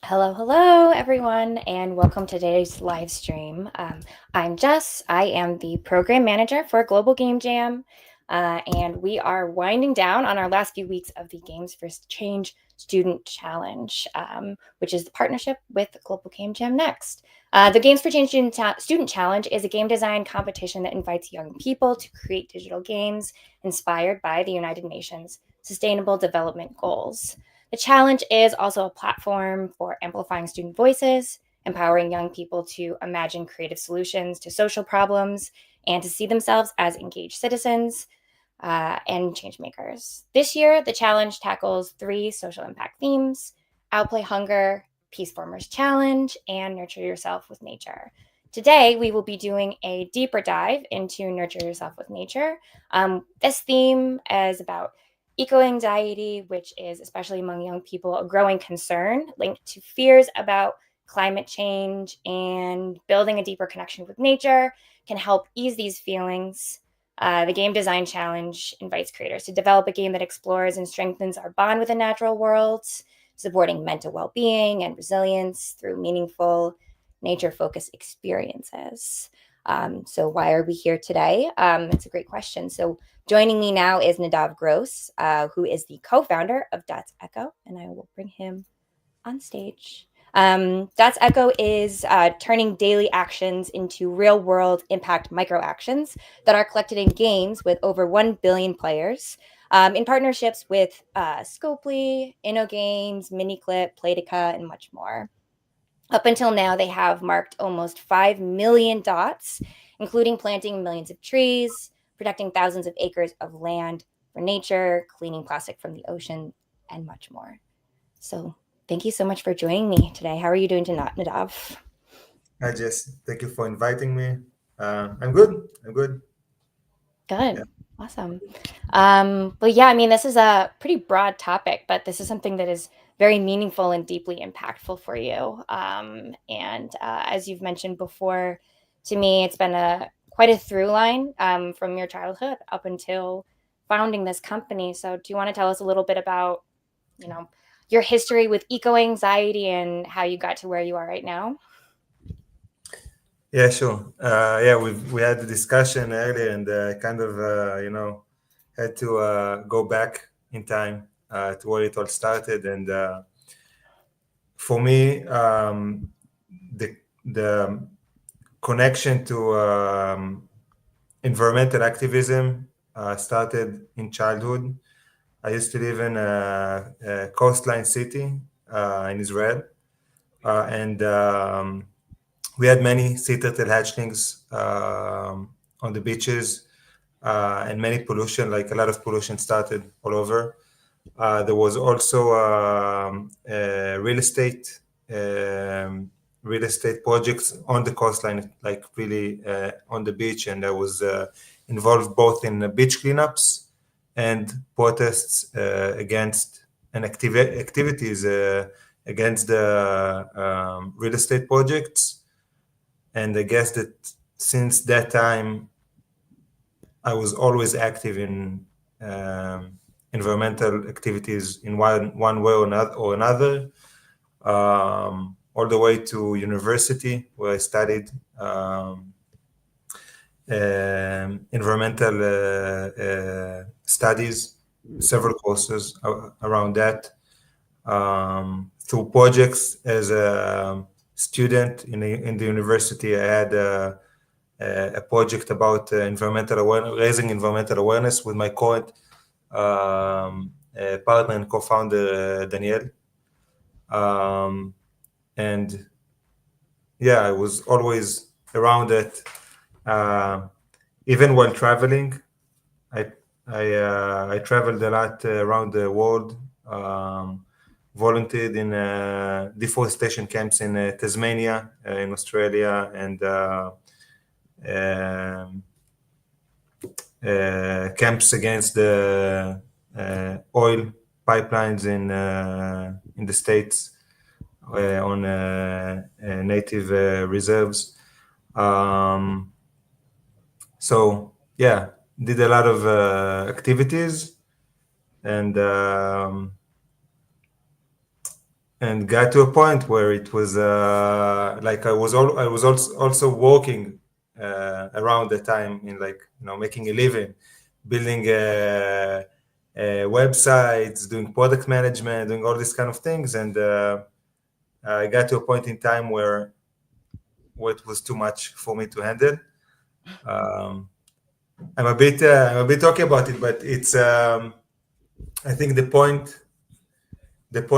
Hello, everyone, and welcome to today's live stream. I'm Jess. I am the program manager for Global Game Jam, and we are winding down on our last few weeks of the Games for Change Student Challenge, which is the partnership with Global Game Jam Next. The Games for Change Student Challenge is a game design competition that invites young people to create digital games inspired by the United Nations Sustainable Development Goals. The challenge is also a platform for amplifying student voices, empowering young people to imagine creative solutions to social problems, and to see themselves as engaged citizens and change makers. This year, the challenge tackles 3 social impact themes: outplay hunger, Peace Formers Challenge, and nurture yourself with nature. Today, we will be doing a deeper dive into nurture yourself with nature. This theme is about eco-anxiety, which is, especially among young people, a growing concern linked to fears about climate change, and building a deeper connection with nature can help ease these feelings. The Game Design Challenge invites creators to develop a game that explores and strengthens our bond with the natural world, supporting mental well-being and resilience through meaningful nature-focused experiences. So why are we here today? It's a great question. So joining me now is Nadav Grosz, who is the co-founder of dots.eco, and I will bring him on stage. dots.eco is turning daily actions into real-world impact micro-actions that are collected in games with over 1 billion players, in partnerships with Scopely, InnoGames, MiniClip, Playtica, and much more. Up until now, they have marked almost 5 million dots, including planting millions of trees, protecting thousands of acres of land for nature, cleaning plastic from the ocean, and much more. So thank you so much for joining me today. How are you doing tonight, Nadav? Hi, Jess. Thank you for inviting me. I'm good. I'm good. Yeah. Good. Awesome. Well, yeah, I mean, this is a pretty broad topic, but this is something that is very meaningful and deeply impactful for you. And as you've mentioned before, to me, it's been a quite a through line from your childhood up until founding this company. So, do you want to tell us a little bit about, you know, your history with eco anxiety and how you got to where you are right now? Yeah, sure. Yeah, we had the discussion earlier, and kind of had to go back in time to where it all started. And for me, the connection to environmental activism started in childhood. I used to live in a coastline city in Israel, and we had many sea turtle hatchlings on the beaches, and many pollution, like a lot of pollution started all over. There was also real estate projects on the coastline, like really on the beach, and I was involved both in beach cleanups and protests against and activities against the real estate projects. And I guess that since that time, I was always active in environmental activities in one way or another, all the way to university where I studied environmental studies, several courses around that, through projects as a student in the university. I had a project about environmental awareness, raising environmental awareness with my current partner and co-founder Daniel. And yeah, I was always around it. Even while traveling, I I traveled a lot around the world. Volunteered in deforestation camps in Tasmania, in Australia, and um, camps against the oil pipelines in the states on native reserves. Um, so yeah, did a lot of activities, and and got to a point where it was like I was also working around the time in, like, making a living, building websites, doing product management, doing all these kind of things, and I got to a point in time where it was too much for me to handle. Um, I'm a bit talking about it, but it's I think the point that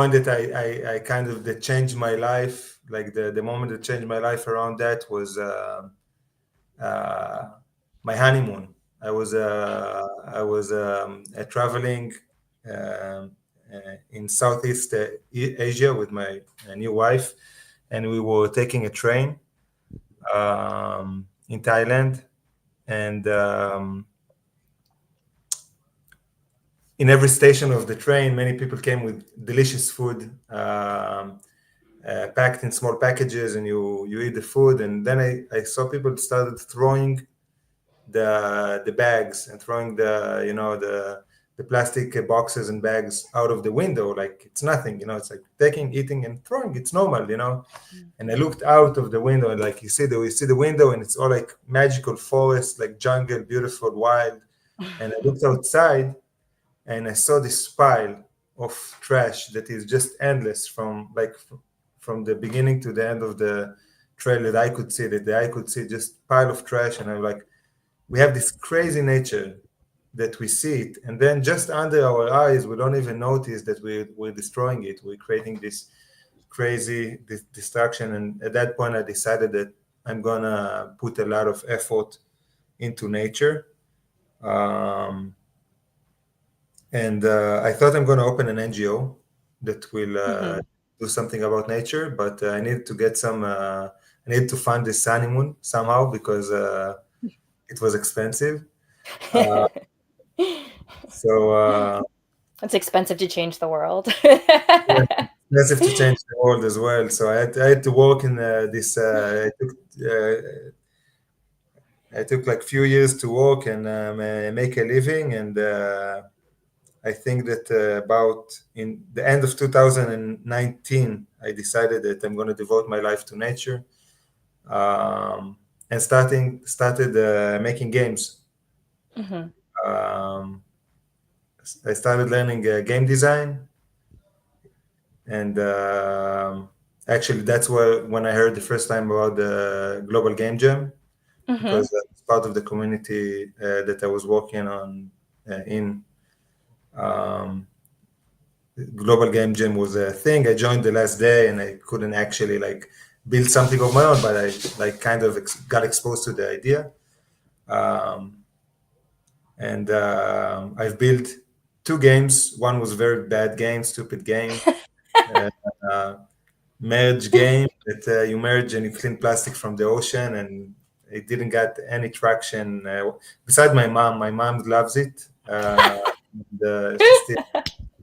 I kind of that changed my life, like the moment that changed my life around that was uh, my honeymoon. I was traveling um, in Southeast Asia with my new wife, and we were taking a train in Thailand, and in every station of the train, many people came with delicious food, packed in small packages, and you eat the food. And then I saw people started throwing the bags and throwing the plastic boxes and bags out of the window like it's nothing. It's like taking, eating, and throwing. It's normal. And I looked out of the window, and like you see the window, and it's all like magical forest, like jungle, beautiful, wild. And I looked outside, and I saw this pile of trash that is just endless from the beginning to the end of the trail that I could see, just pile of trash. And I'm like, we have this crazy nature that we see it, and then just under our eyes, we don't even notice that we're destroying it. We're creating this crazy destruction. And at that point, I decided that I'm gonna put a lot of effort into nature. Um, and I thought I'm going to open an NGO that will do something about nature, but I need to get I need to fund this honeymoon somehow because it was expensive. Uh, so It's expensive to change the world. yeah, expensive to change the world as well. So I had to work in this. I took like few years to work and make a living, and I think that about in the end of 2019, I decided that I'm going to devote my life to nature, and started making games. Um, I started learning game design, and actually that's when I heard the first time about the Global Game Jam, because that's part of the community that I was working on in. Um, Global Game Jam was a thing. I joined the last day, and I couldn't actually like build something of my own, but I like kind of got exposed to the idea. Um, and I've built two games. One was a very bad game, stupid game, uh, merge game that you merge and you clean plastic from the ocean, and it didn't get any traction. Beside my mom loves it. She still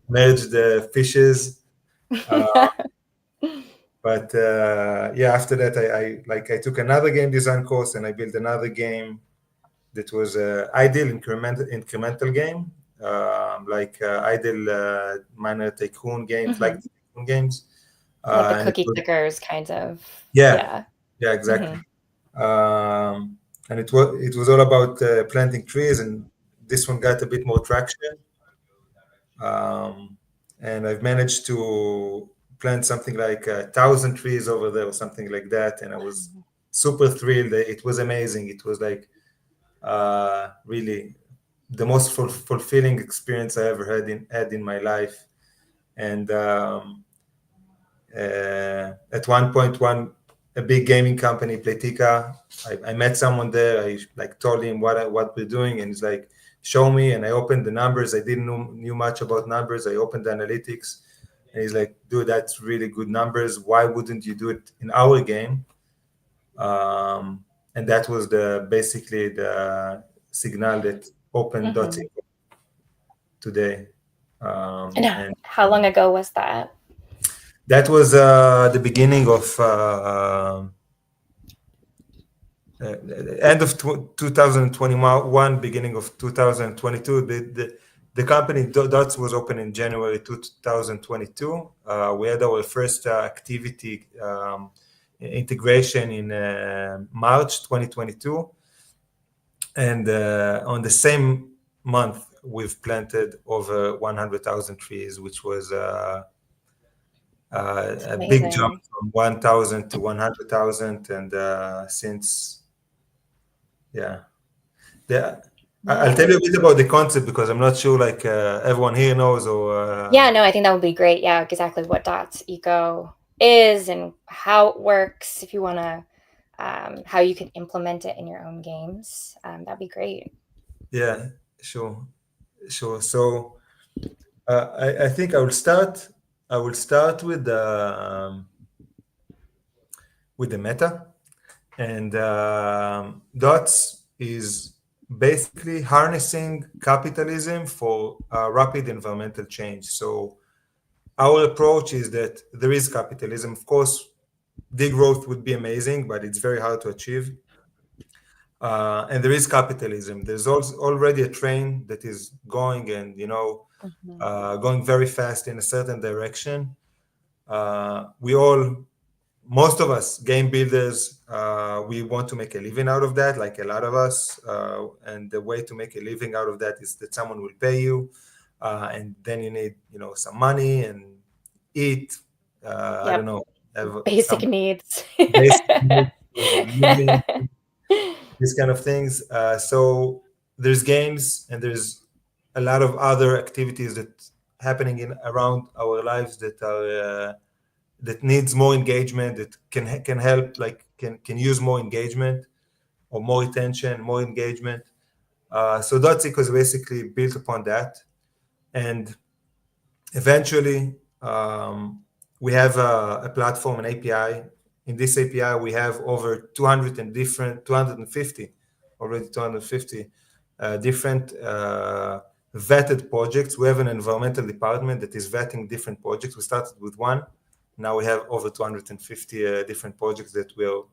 merged the fishes. But yeah, after that, I took another game design course, and I built another game that was ideal incremental game, like ideal minor tycoon games, like tycoon games. Like the And it cookie was, clickers kind of. yeah, Yeah. yeah, exactly. And it was all about planting trees, and this one got a bit more traction. Um, and I've managed to plant something like 1,000 trees over there or something like that. And I was super thrilled. It was amazing. It was like really the most fulfilling experience I ever had in my life. And at one point, a big gaming company, Playtika, I met someone there. I like told him what we're doing, and he's like, "Show me." And I opened the numbers. I didn't knew much about numbers. I opened the analytics, and he's like, "Dude, that's really good numbers. Why wouldn't you do it in our game?" And that was basically the signal that opened dots.eco today. And And how long ago was that? that was the beginning of end of 2021, beginning of 2022. The company Dots was open in January 2022. We had our first activity integration in March 2022. And on the same month, we've planted over 100,000 trees, which was a big jump Amazing. from 1,000 to 100,000. And since, yeah. Yeah, I'll Yeah. tell you a bit about the concept because I'm not sure like everyone here knows or Yeah, no, I think that would be great. Yeah, exactly what dots.eco is and how it works if you want to, how you can implement it in your own games. That'd be great. yeah, sure, sure. So I think I will start. I will start with the meta, and dots is basically harnessing capitalism for rapid environmental change. So our approach is that there is capitalism. Of course, degrowth would be amazing, but it's very hard to achieve. And there is capitalism. There's also already a train that is going and Mhm. going very fast in a certain direction. We all, most of us, game builders, we want to make a living out of that, like a lot of us. And the way to make a living out of that is that someone will pay you, and then you need, some money and eat. I don't Yep. know, have Basic some needs. basic needs, living, these kind of things. So there's games and there's a lot of other activities that happening in around our lives that are that needs more engagement, that can help, like can use more engagement or more attention, more engagement. So Dotsico is basically built upon that, and eventually we have a platform, an API. In this API, we have over 250 already 250 different vetted projects. We have an environmental department that is vetting different projects. We started with one. Now we have over 250 different projects that we are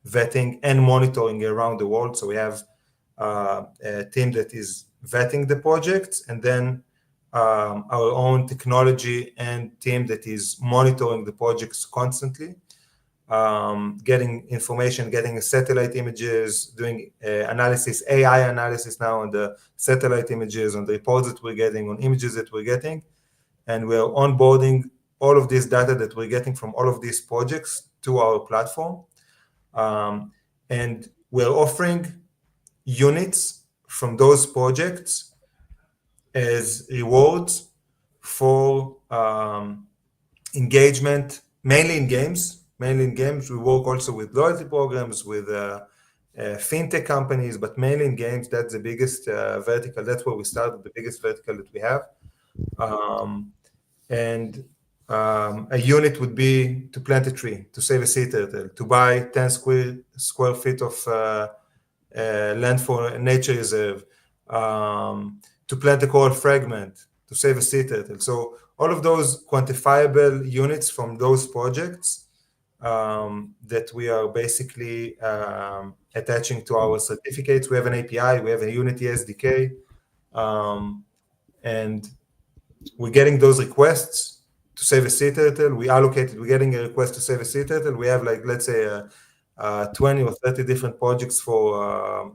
vetting and monitoring around the world. So we have a team that is vetting the projects, and then our own technology and team that is monitoring the projects constantly, getting information, getting satellite images, doing analysis, AI analysis now on the satellite images, on the reports that we're getting, on images that we're getting. And we're onboarding all of this data that we're getting from all of these projects to our platform. And we're offering units from those projects as rewards for engagement, mainly in games. Mainly in games. We work also with loyalty programs, with fintech companies, but mainly in games. That's the biggest vertical. That's where we started, the biggest vertical that we have. And a unit would be to plant a tree, to save a sea turtle, to buy 10 square feet of land for a nature reserve, to plant a coral fragment, to save a sea turtle. So all of those quantifiable units from those projects that we are basically attaching to our certificates. We have an API, we have a Unity SDK, and we're getting those requests to save a sea turtle. We're getting a request to save a sea turtle. We have, like, let's say 20 or 30 different projects for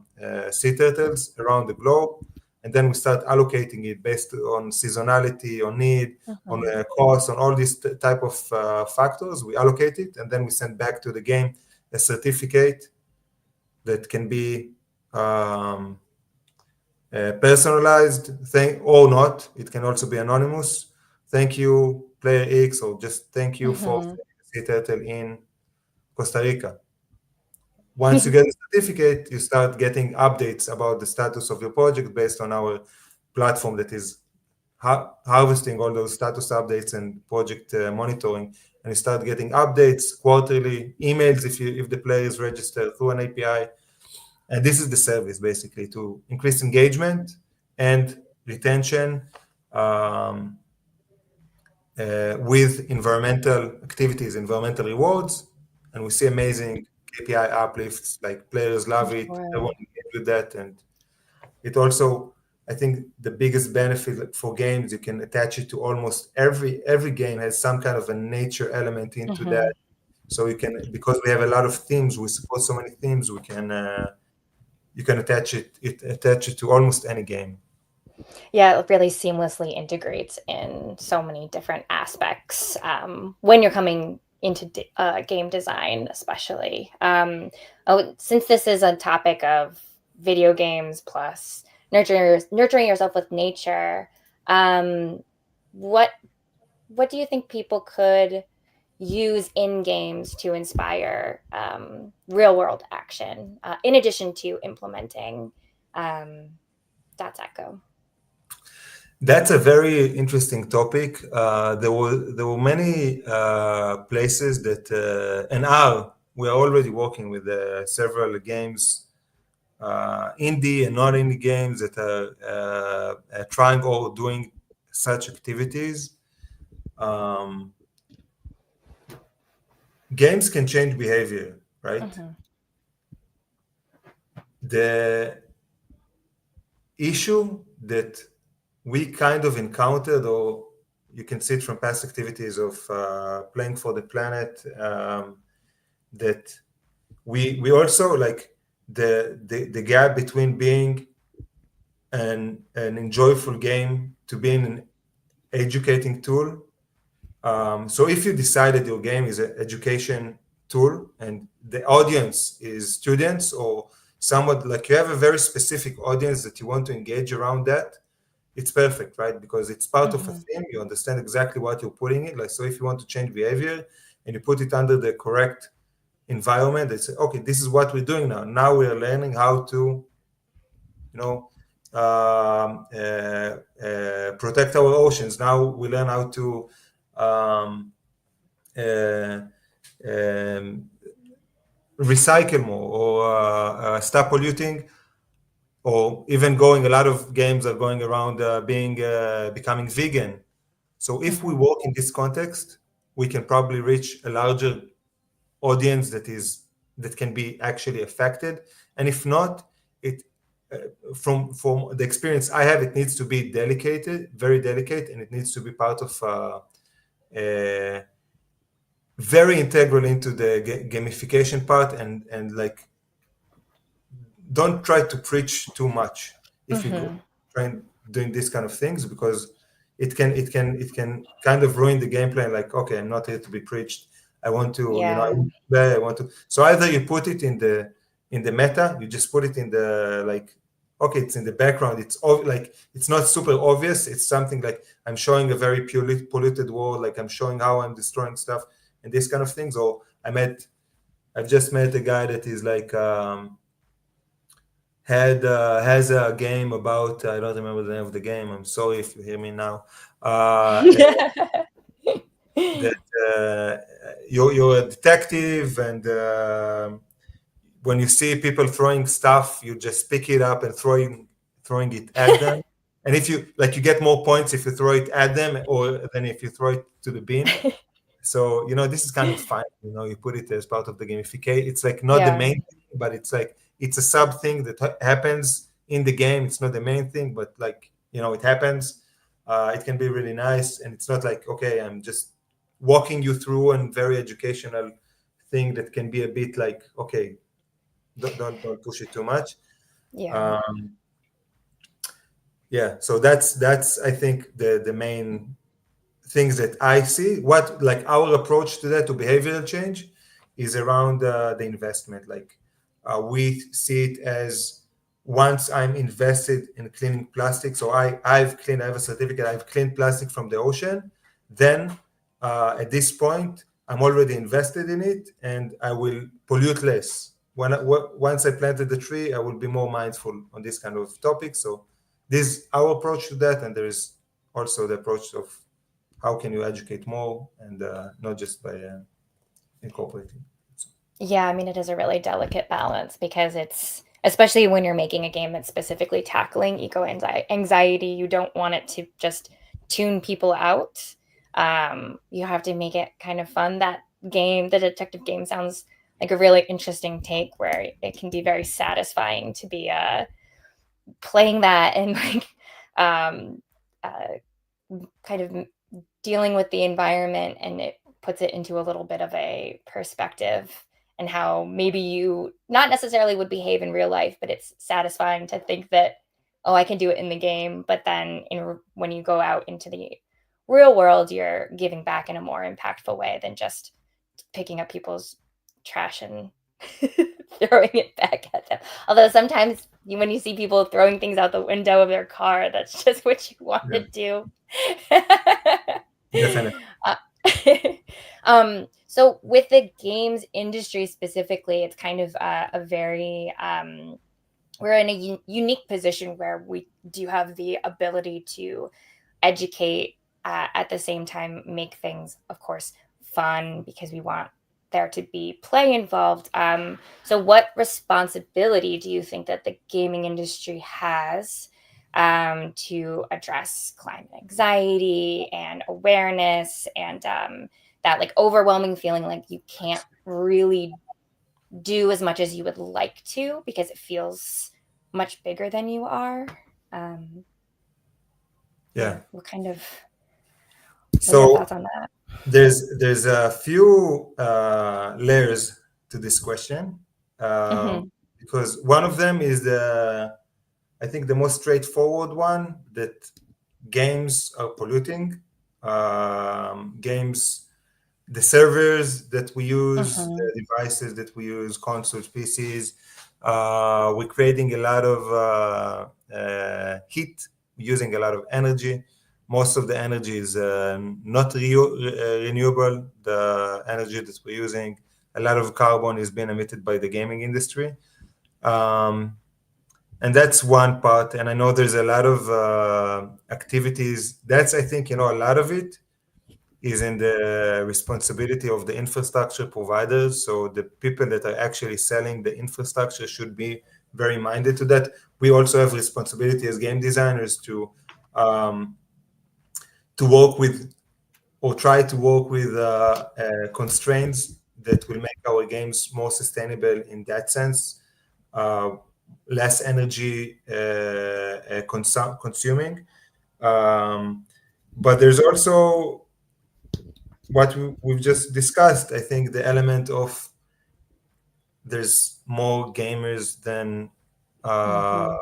sea turtles around the globe. And then we start allocating it based on seasonality, on need, on cost, on all these type of factors. We allocate it, and then we send back to the game a certificate that can be personalized thing or not. It can also be anonymous. Thank you, player X, or just thank you for Mhm. sea turtle in Costa Rica. Once you get a certificate, you start getting updates about the status of your project based on our platform that is harvesting all those status updates and project monitoring. And you start getting updates quarterly, emails if the player is registered through an API. And this is the service basically to increase engagement and retention with environmental activities, environmental rewards. And we see amazing KPI uplifts, like players love it, Sure. everyone engage with that. And it also I think the biggest benefit for games, you can attach it to almost every game has some kind of a nature element into Mm-hmm. that. So you can, because we have a lot of themes, we support so many themes, we can you can attach it to almost any game. Yeah, it really seamlessly integrates in so many different aspects when you're coming into game design, especially. Since this is a topic of video games plus nurturing yourself with nature, um, what what do you think people could use in games to inspire real world action in addition to implementing um, dots echo? That's a very interesting topic. There were many places that and are we are already working with several games, indie and not indie games that are trying or doing such activities. Um, Games can change behavior, right? Mm-hmm. The issue that we kind of encountered, or you can see it from past activities of playing for the planet, that we also like the gap between being an enjoyable game to being an educating tool. So if you decided your game is an education tool and the audience is students or somewhat like you have a very specific audience that you want to engage around that, it's perfect, right? Because it's part of a Mm-hmm. theme. You understand exactly what you're putting it. Like, so if you want to change behavior and you put it under the correct environment, they say, okay, this is what we're doing now. Now we are learning how to, you know, protect our oceans. Now we learn how to um, uh, um, recycle more or stop polluting, or even going. A lot of games are going around being becoming vegan. So if we Mm-hmm. work in this context, we can probably reach a larger audience that can be actually affected. And if not, it uh, from the experience I have, it needs to be delicate, very delicate, and it needs to be part of very integral into the gamification part, and like don't try to preach too much if you go Mm-hmm. trying doing these kind of things, because it can kind of ruin the gameplay. Like, okay, I'm not here to be preached. I want to, I Yeah. want to play. I want to. So either you put it in the meta, you just put it in the like, okay, it's in the background. Like it's not super obvious. It's something like I'm showing a very polluted world. Like I'm showing how I'm destroying stuff and these kind of things. Or I've just met a guy that is like had has a game about I don't remember the name of the game. I'm sorry if you hear me now. That you're a detective, and when you see people throwing stuff, you just pick it up and throwing it at them. And if you like, you get more points if you throw it at them or than if you throw it to the bin. So this is kind of fun. You put it as part of the gamification. It's like not the Yeah. main thing, but it's like it's a sub thing that happens in the game. It's not the main thing, but like it happens. It can be really nice, and it's not like, okay, I'm just walking you through a very educational thing that can be a bit like, okay, don't push it too much. Yeah. Um, yeah, so that's I think the main things that I see. What like our approach to that, to behavioral change, is around the investment. Like we see it as, once I'm invested in cleaning plastic, so I have a certificate, I've cleaned plastic from the ocean, then at this point I'm already invested in it, and I will pollute less. Once I planted the tree, I will be more mindful on this kind of topic. So this is our approach to that, and there is also the approach of how can you educate more, and not just by incorporating. So, Yeah, I mean, it is a really delicate balance because it's especially when you're making a game that's specifically tackling anxiety, you don't want it to just tune people out. You have to make it kind of fun. That game, the detective game, sounds like a really interesting take where it can be very satisfying to be playing that and like um, uh, kind of dealing with the environment, and it puts it into a little bit of a perspective, and how maybe you not necessarily would behave in real life, but it's satisfying to think that, oh, I can do it in the game, but then when you go out into the real world, you're giving back in a more impactful way than just picking up people's trash and throwing it back at them. Although sometimes when you see people throwing things out the window of their car, that's just what you want Yeah, to do. definitely. uh, so with the games industry specifically, it's kind of a very we're in a unique position where we do have the ability to educate, at the same time make things, of course, fun, because we want there to be play involved. So what responsibility do you think that the gaming industry has, to address climate anxiety and awareness, and that like overwhelming feeling like you can't really do as much as you would like to because it feels much bigger than you are? Um, yeah, Yeah. what are your So thoughts on that? there's a few layers to this question, Mm-hmm. because one of them is I think the most straightforward one, that games are polluting. Games, the servers that we use, Mm-hmm. the devices that we use, consoles, PCs, we're creating a lot of heat, using a lot of energy. Most of the energy is not renewable, the energy that we're using. A lot of carbon is being emitted by the gaming industry. Um, and that's one part. And I know there's a lot of activities. That's, I think, a lot of it is in the responsibility of the infrastructure providers. So the people that are actually selling the infrastructure should be very minded to that. We also have responsibility as game designers um, to work with, or try to work with, constraints that will make our games more sustainable in that sense, uh, less energy consuming. Um, but there's also what we've just discussed. I think the element of there's more gamers than uh, Mm-hmm.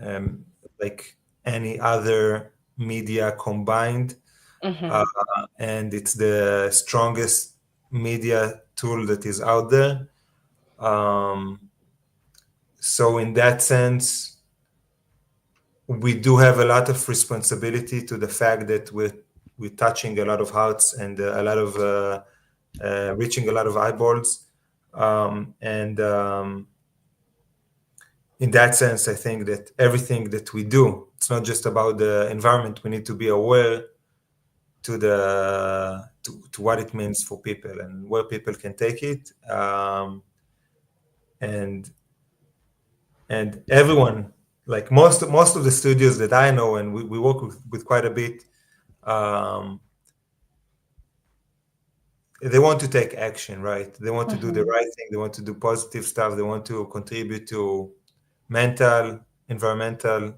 um, like any other media combined, uh, Mm-hmm. and it's the strongest media tool that is out there. Um, so in that sense, we do have a lot of responsibility to the fact that we're touching a lot of hearts and a lot of reaching a lot of eyeballs. And in that sense, I think that everything that we do, it's not just about the environment. We need to be aware to what it means for people and where people can take it. And and everyone, like most of the studios that I know, and we work with quite a bit, um, they want to take action, right? They want to do the Mm-hmm. right thing. They want to do positive stuff. They want to contribute to mental, environmental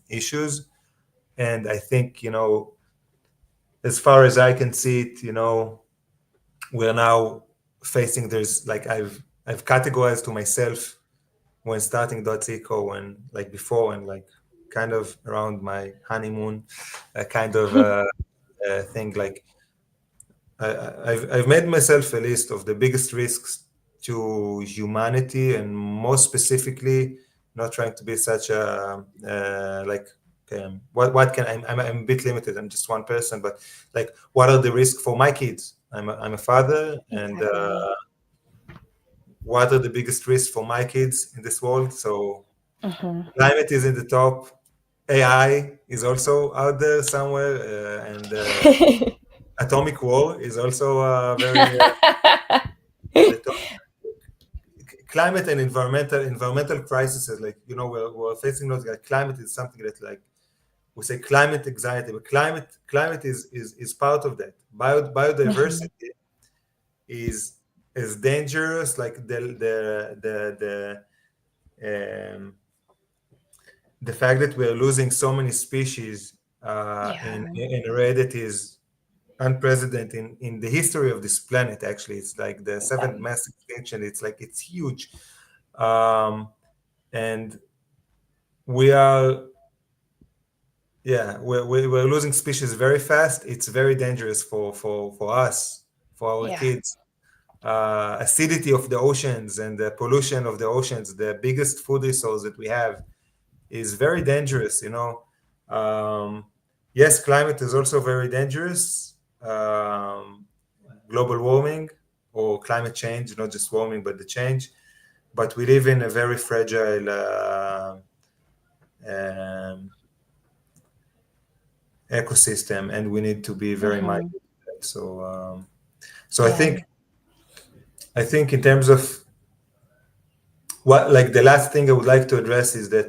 issues. And I think, as far as I can see it, we're now facing, there's like I've categorized to myself when starting dots.eco, and like before, and like kind of around my honeymoon, kind of thing, like I've made myself a list of the biggest risks to humanity, and more specifically, not trying to be such a like, what can I'm a bit limited. I'm just one person, but like, what are the risks for my kids? I'm a father, and Exactly. what are the biggest risks for my kids in this world? So Mm-hmm. climate is in the top. AI is also out there somewhere, and atomic war is also very in the top. Climate and environmental crises, like, we're facing those. Like, climate is something that, like, we say climate anxiety, but climate is part of that. Mm-hmm. Biodiversity is dangerous, like the the fact that we're losing so many species Yeah. in a rate that is unprecedented in the history of this planet. Actually, it's like the seventh Yeah. mass extinction. It's like it's huge, um, and we are, yeah, we're losing species very fast. It's very dangerous for us, for our Yeah. kids. Acidity of the oceans and the pollution of the oceans, the biggest food resource that we have, is very dangerous. Yes, climate is also very dangerous. Global warming or climate change, not just warming, but the change. But we live in a very fragile um, ecosystem, and we need to be very Hmm. mindful of that. So Yeah. I think in terms of what, like the last thing I would like to address is that,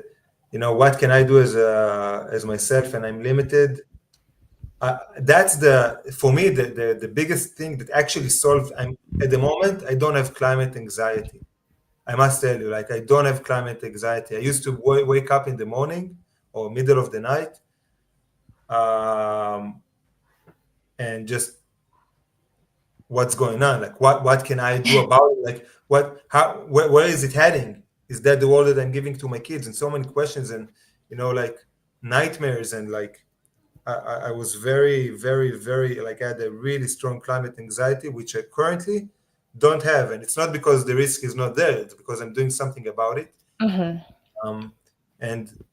what can I do as myself, and I'm limited. That's for me the biggest thing that actually solved. At the moment I don't have climate anxiety. I must tell you, like I don't have climate anxiety. I used to wake up in the morning or middle of the night, and just what's going on, like what can I do about it, like where is it heading, is that the world that I'm giving to my kids, and so many questions, and like nightmares, and like I was very, very, very, like I had a really strong climate anxiety, which I currently don't have. And it's not because the risk is not there, it's because I'm doing something about it. Hmm. Um, and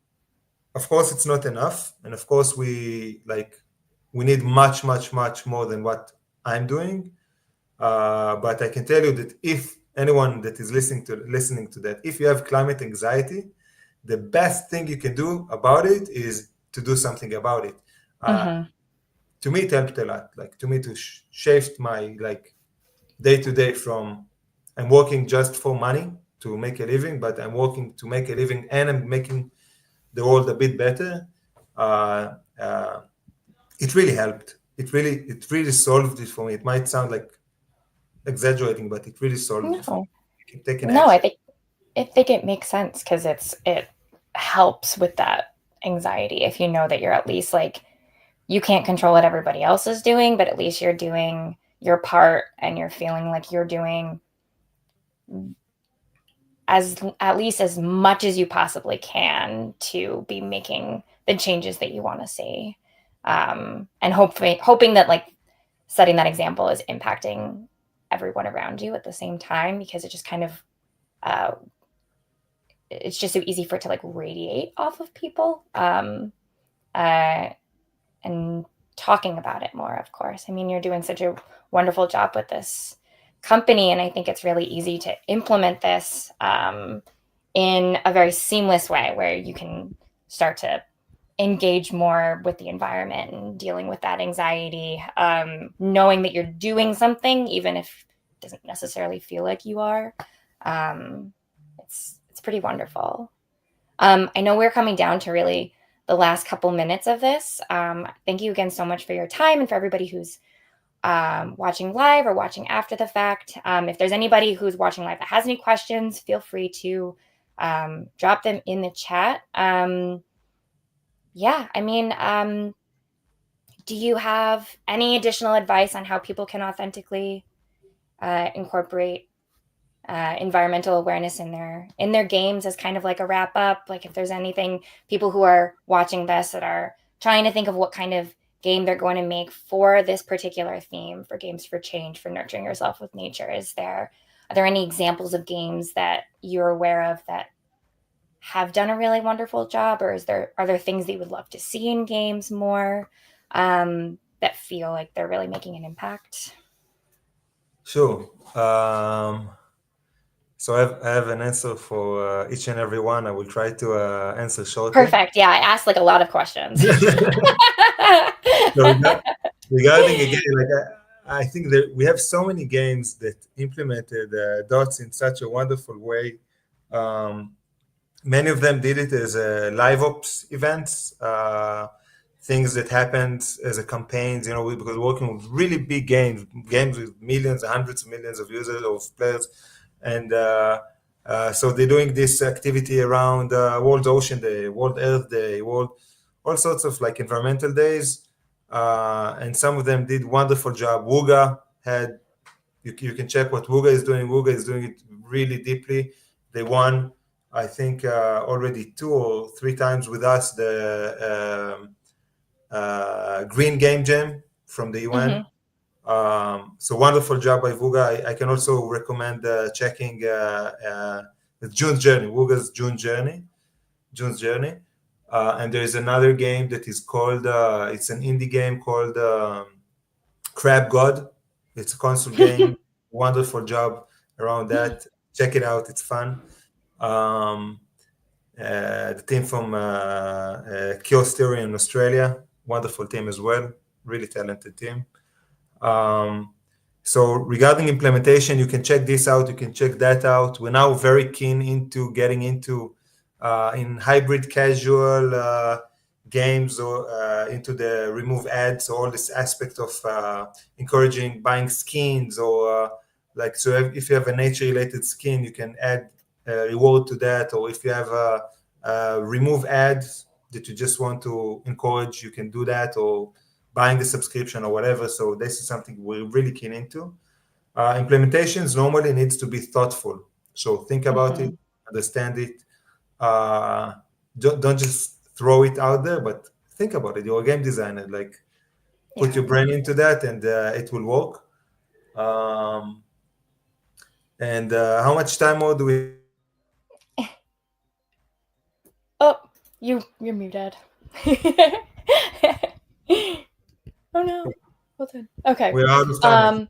of course, it's not enough. And of course, we need much, much, much more than what I'm doing. But I can tell you that if anyone that is listening to that, if you have climate anxiety, the best thing you can do about it is to do something about it. Uh, Hmm. to me, it helped a lot. Like to me, to shift my like day to day from I'm working just for money to make a living, but I'm working to make a living and I'm making the world a bit better. Uh, uh, it really helped. It really solved it for me. It might sound like exaggerating, but it really solved it for No. me. Taking No, I action. think it makes sense because it helps with that anxiety if you know that you're at least like you can't control what everybody else is doing, but at least you're doing your part and you're feeling like you're doing as at least as much as you possibly can to be making the changes that you want to see. And hoping that like setting that example is impacting everyone around you at the same time because it just kind of uh, it's just so easy for it to like radiate off of people. Uh, and talking about it more, of course. I mean, you're doing such a wonderful job with this company, and I think it's really easy to implement this in a very seamless way where you can start to engage more with the environment and dealing with that anxiety, knowing that you're doing something, even if it doesn't necessarily feel like you are. Um, it's pretty wonderful. I know we're coming down to really the last couple minutes of this. Thank you again so much for your time and for everybody who's watching live or watching after the fact. If there's anybody who's watching live that has any questions, feel free to drop them in the chat. Yeah, I mean, do you have any additional advice on how people can authentically incorporate environmental awareness in their games as kind of like a wrap up? Like if there's anything people who are watching this that are trying to think of what kind of game they're going to make for this particular theme, for games for change, for nurturing yourself with nature, are there any examples of games that you're aware of that have done a really wonderful job, or are there things that you would love to see in games more that feel like they're really making an impact? Sure. So I have an answer for each and every one. I will try to answer shortly. Perfect. Yeah, I asked like a lot of questions. So regarding again, like I think that we have so many games that implemented dots in such a wonderful way. Um, Many of them did it as live ops events, things that happened as a campaigns. Because working with really big games with millions, hundreds of millions of users of players, and So they're doing this activity around World Ocean Day, World Earth Day, World all sorts of like environmental days, and some of them did wonderful job. Wooga had you can check what Wooga is doing. Wooga is doing it really deeply. They won, I think, already 2 or 3 times with us the Green Game Jam from the UN. Mm-hmm. So wonderful job by Vuga. I can also recommend checking the June Journey, Vuga's June's Journey. And there is another game that is called, it's an indie game called Crab God. It's a console game. Wonderful job around that. Check it out. It's fun. Um, the team from Kiosk Theory in Australia, wonderful team as well. Really talented team. Um, so regarding implementation, you can check this out. You can check that out. We're now very keen into getting into in hybrid casual games or into the remove ads, all this aspect of encouraging buying skins or like, so if you have a nature related skin, you can add a reward to that. Or if you have a remove ads that you just want to encourage, you can do that, or buying the subscription or whatever. So this is something we're really keen into. Implementations normally needs to be thoughtful. So think about it, Mm-hmm. understand it. Uh, don't just throw it out there, but think about it. You're a game designer, like put Yeah. your brain into that, and it will work. Um, and how much time more do we have? Oh, you're muted. Oh no. Hold on. Okay. We're out of time, I think.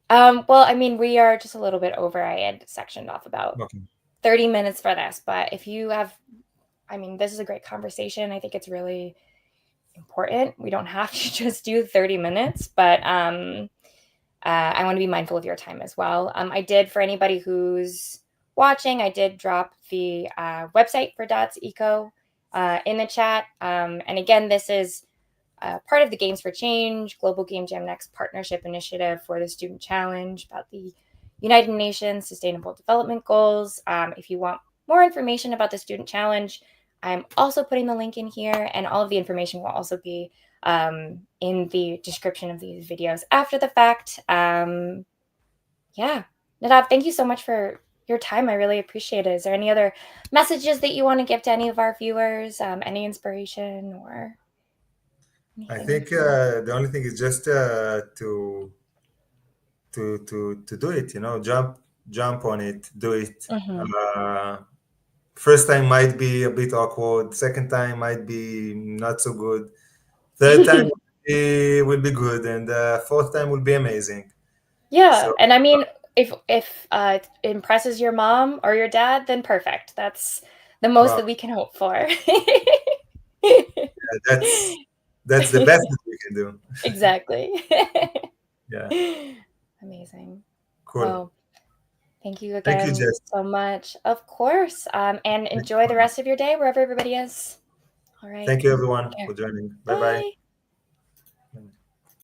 Um, well, I mean, we are just a little bit over. I had sectioned off about Okay. 30 minutes for this, but if you have, I mean, this is a great conversation. I think it's really important. We don't have to just do 30 minutes, but I want to be mindful of your time as well. I did, for anybody who's watching, I did drop the website for dots.eco in the chat. And again, this is part of the Games for Change Global Game Jam Next partnership initiative for the Student Challenge about the United Nations Sustainable Development Goals. If you want more information about the Student Challenge, I'm also putting the link in here, and all of the information will also be in the description of these videos after the fact. Yeah, Nadav, thank you so much for your time. I really appreciate it. Is there any other messages that you want to give to any of our viewers? Any inspiration or I anything think you want the only thing is just to do it. Jump on it, do it. to? Mm-hmm. Uh, First time might be a bit awkward. Second time might be not so good. Third time will be good, and fourth time will be amazing. Yeah, So, and I mean, if it impresses your mom or your dad, then perfect. That's the most well, that we can hope for. that's the best that we can do. Exactly. Yeah, Amazing. cool. Well, thank you Thank you, again Jess. so much. Of course. And Thank enjoy the rest of your day wherever everybody is. All right. thank you, everyone, Care. for joining. Bye bye. Bye.